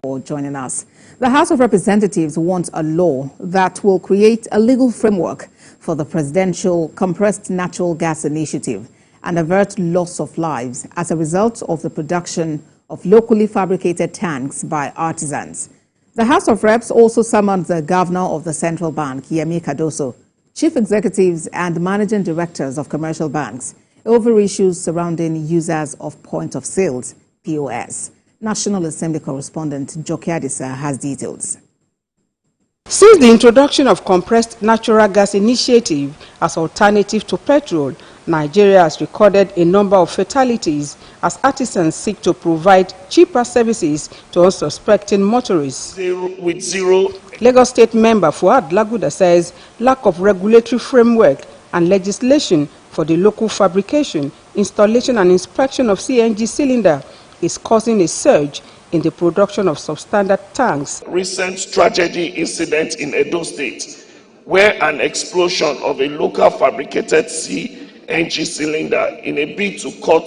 for joining us. The House of Representatives wants a law that will create a legal framework for the presidential compressed natural gas initiative and avert loss of lives as a result of the production of locally fabricated tanks by artisans. The House of Reps also summoned the Governor of the Central Bank, Yemi Cardosso, chief executives and managing directors of commercial banks over issues surrounding users of point of sales, POS. National Assembly correspondent Joke Adisa has details. Since the introduction of compressed natural gas initiative as alternative to petrol, Nigeria has recorded a number of fatalities as artisans seek to provide cheaper services to unsuspecting motorists. Lagos State member Fuad Laguda says lack of regulatory framework and legislation for the local fabrication, installation and inspection of CNG cylinder is causing a surge in the production of substandard tanks. Recent tragedy incident in Edo State, where an explosion of a local fabricated CNG cylinder in a bid to cut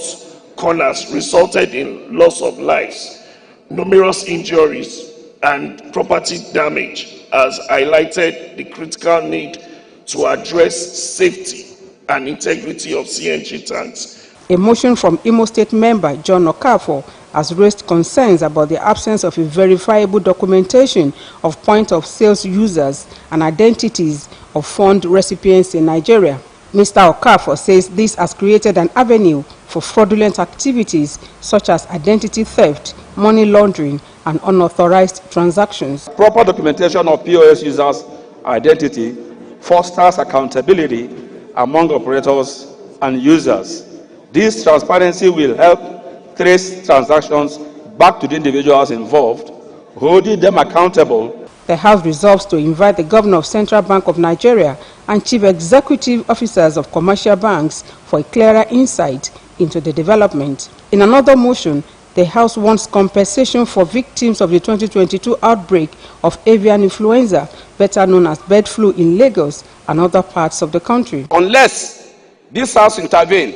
corners resulted in loss of lives, numerous injuries, and property damage, has highlighted the critical need to address safety and integrity of CNG tanks. A motion from Imo State member John Okafor has raised concerns about the absence of a verifiable documentation of point-of-sales users and identities of fund recipients in Nigeria. Mr. Okafor says this has created an avenue for fraudulent activities such as identity theft, money laundering, and unauthorized transactions. Proper documentation of POS users' identity fosters accountability among operators and users. This transparency will help trace transactions back to the individuals involved, holding them accountable. The House resolves to invite the Governor of Central Bank of Nigeria and Chief Executive Officers of commercial banks for a clearer insight into the development. In another motion, the House wants compensation for victims of the 2022 outbreak of avian influenza, better known as bird flu, in Lagos and other parts of the country. Unless this House intervenes,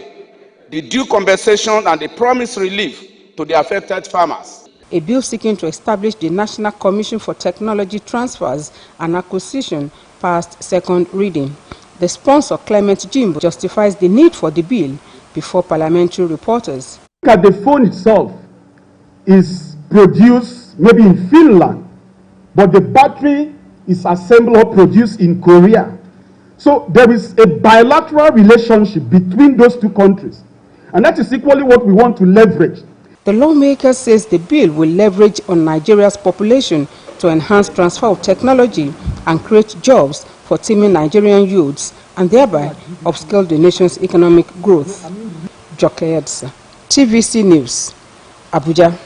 the due compensation and the promised relief to the affected farmers. A bill seeking to establish the National Commission for Technology Transfers and Acquisition passed second reading. The sponsor, Clement Jimbo, justifies the need for the bill before parliamentary reporters. The phone itself is produced maybe in Finland, but the battery is assembled or produced in Korea. So there is a bilateral relationship between those two countries. And that is equally what we want to leverage. The lawmaker says the bill will leverage on Nigeria's population to enhance transfer of technology and create jobs for teeming Nigerian youths and thereby upscale the nation's economic growth. Joke Adisa, TVC News, Abuja.